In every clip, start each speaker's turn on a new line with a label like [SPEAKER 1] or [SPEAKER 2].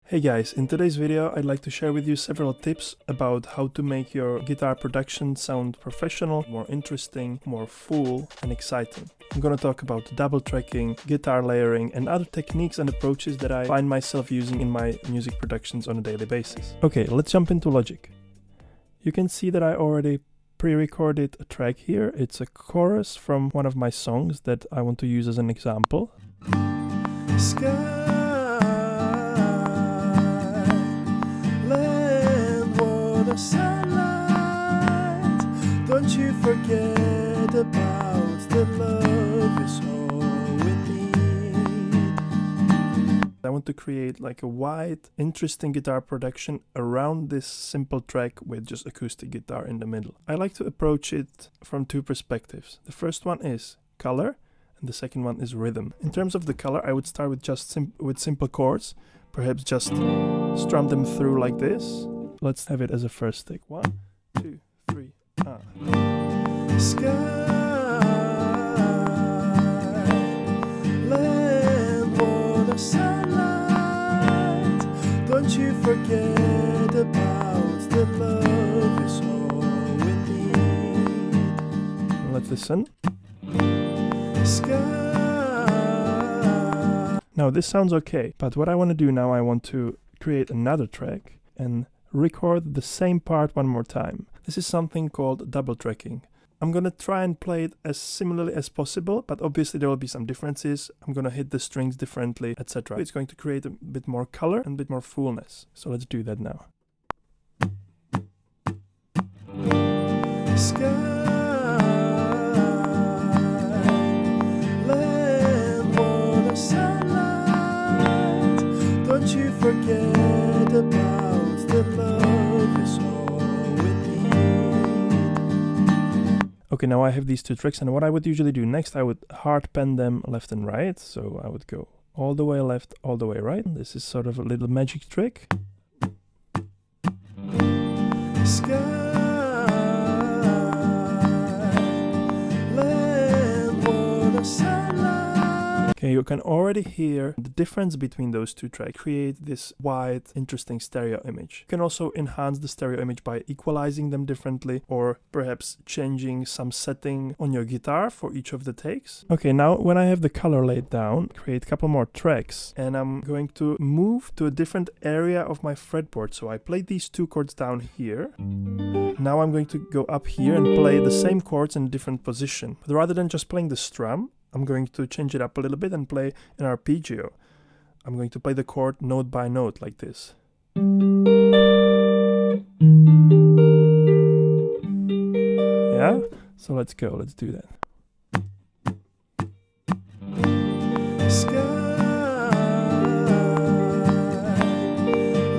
[SPEAKER 1] Hey guys, in today's video I'd like to share with you several tips about how to make your guitar production sound professional, more interesting, more full and exciting. I'm gonna talk about double tracking, guitar layering and other techniques and approaches that I find myself using in my music productions on a daily basis. Okay, let's jump into Logic. You can see that I already pre-recorded a track here. It's a chorus from one of my songs that I want to use as an example.
[SPEAKER 2] Sunlight, don't you forget about the love is all we need.
[SPEAKER 1] I want to create like a wide, interesting guitar production around this simple track with just acoustic guitar in the middle. I like to approach it from two perspectives. The first one is color and the second one is rhythm. In terms of the color, I would start with just simple chords, perhaps just strum them through like this. Let's have it as a first take. 1, 2, 3,
[SPEAKER 2] Sky, land, water, sunlight, don't you forget about the love is all we need.
[SPEAKER 1] Let's listen.
[SPEAKER 2] Sky.
[SPEAKER 1] Now this sounds okay, but what I want to do now, I want to create another track and record the same part one more time. This is something called double tracking. I'm gonna try and play it as similarly as possible, but obviously there will be some differences. I'm gonna hit the strings differently, etc. It's going to create a bit more color and a bit more fullness. So let's do that now.
[SPEAKER 2] Sky, land, water, sunlight, don't you forget about the love is all we need.
[SPEAKER 1] Okay, now I have these two tracks, and what I would usually do next, I would hard pen them left and right. So I would go all the way left, all the way right. This is sort of a little magic trick.
[SPEAKER 2] Sky, land, water, sunlight.
[SPEAKER 1] Okay, you can already hear the difference between those two tracks. Create this wide, interesting stereo image. You can also enhance the stereo image by equalizing them differently or perhaps changing some setting on your guitar for each of the takes. Okay, now when I have the color laid down, create a couple more tracks and I'm going to move to a different area of my fretboard. So I played these two chords down here. Now I'm going to go up here and play the same chords in a different position. But rather than just playing the strum, I'm going to change it up a little bit and play an arpeggio. I'm going to play the chord note by note like this. Yeah? So let's go, let's do that.
[SPEAKER 2] Sky,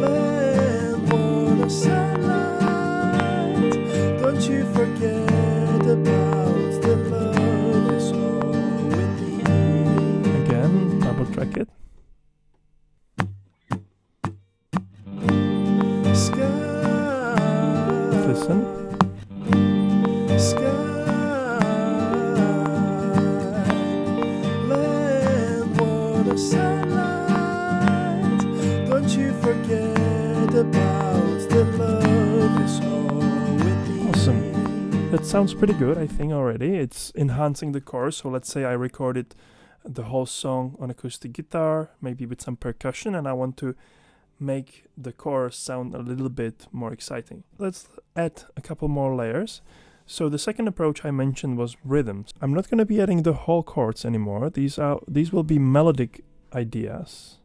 [SPEAKER 2] land, water, sunlight, don't you forget about the love is all we need.
[SPEAKER 1] Again, double track it.
[SPEAKER 2] Sky,
[SPEAKER 1] Let's listen.
[SPEAKER 2] sky, land, water, sunlight, don't you forget about the love is all we need.
[SPEAKER 1] Awesome. That sounds pretty good, I think, already. It's enhancing the chorus. So let's say I recorded the whole song on acoustic guitar, maybe with some percussion, and I want to make the chorus sound a little bit more exciting. Let's add a couple more layers. So the second approach I mentioned was rhythms. I'm not going to be adding the whole chords anymore. These will be melodic ideas.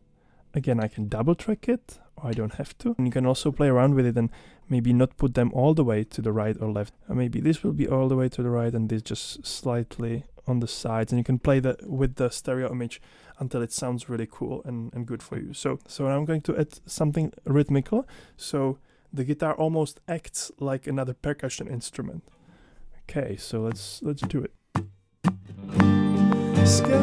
[SPEAKER 1] Again, I can double track it, or I don't have to. And you can also play around with it and maybe not put them all the way to the right or left. Maybe this will be all the way to the right and this just slightly on the sides, and you can play that with the stereo image until it sounds really cool and good for you. So now I'm going to add something rhythmical. So the guitar almost acts like another percussion instrument. Okay, so let's do it.
[SPEAKER 2] Sky,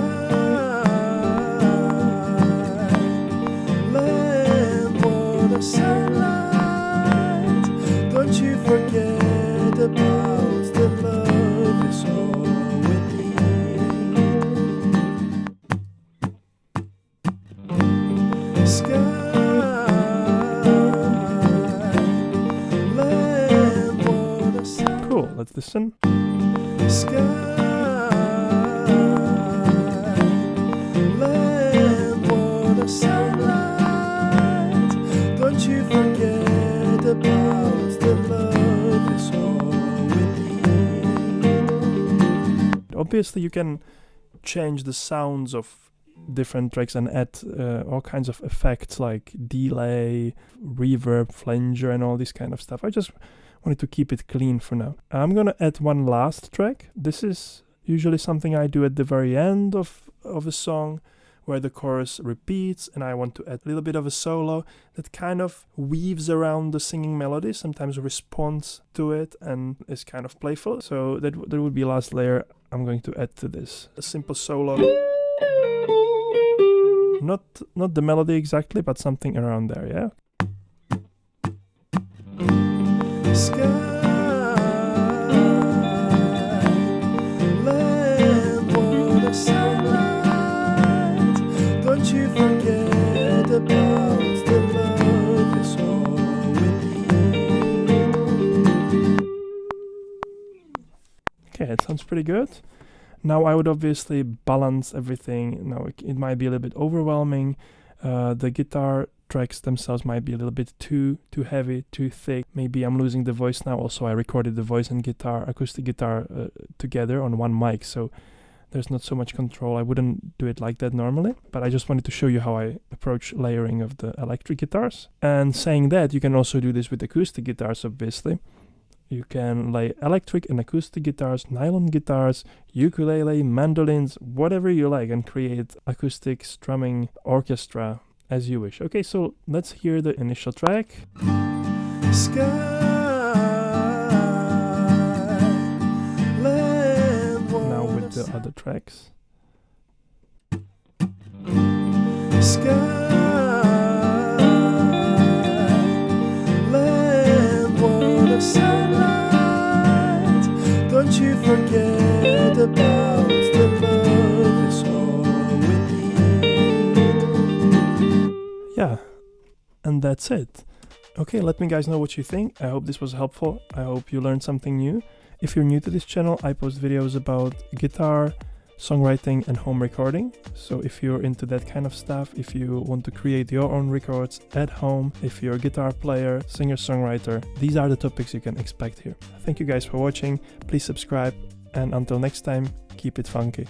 [SPEAKER 2] land, water, sunlight, don't you forget about the love is all we need. Sky,
[SPEAKER 1] listen.
[SPEAKER 2] Sky, land, water, sunlight. Don't you forget about the love is all we need.
[SPEAKER 1] Obviously, you can change the sounds of different tracks and add all kinds of effects like delay, reverb, flanger, and all this kind of stuff. I just wanted to keep it clean for now. I'm gonna add one last track. This is usually something I do at the very end of a song, where the chorus repeats and I want to add a little bit of a solo that kind of weaves around the singing melody, sometimes responds to it and is kind of playful. So that would be last layer I'm going to add to this. A simple solo. Not the melody exactly, but something around there, yeah?
[SPEAKER 2] Sky, land, water, sunlight. Don't you forget about the love is all we need.
[SPEAKER 1] Okay, it sounds pretty good. Now I would obviously balance everything. Now it might be a little bit overwhelming. The guitar tracks themselves might be a little bit too heavy, too thick. Maybe I'm losing the voice now. Also, I recorded the voice and guitar, acoustic guitar together on one mic, so there's not so much control. I wouldn't do it like that normally, but I just wanted to show you how I approach layering of the electric guitars. And saying that, you can also do this with acoustic guitars, obviously. You can lay electric and acoustic guitars, nylon guitars, ukulele, mandolins, whatever you like, and create acoustic strumming orchestra as you wish. Okay, so let's hear the initial track.
[SPEAKER 2] Sky, land, water,
[SPEAKER 1] now with the other tracks.
[SPEAKER 2] Sky, land, water, sunlight. Don't you forget about the love is all we need.
[SPEAKER 1] Yeah, and that's it. Okay, let me guys know what you think. I hope this was helpful. I hope you learned something new. If you're new to this channel, I post videos about guitar, songwriting, and home recording. So if you're into that kind of stuff, if you want to create your own records at home, if you're a guitar player, singer-songwriter, these are the topics you can expect here. Thank you guys for watching. Please subscribe, and until next time, keep it funky.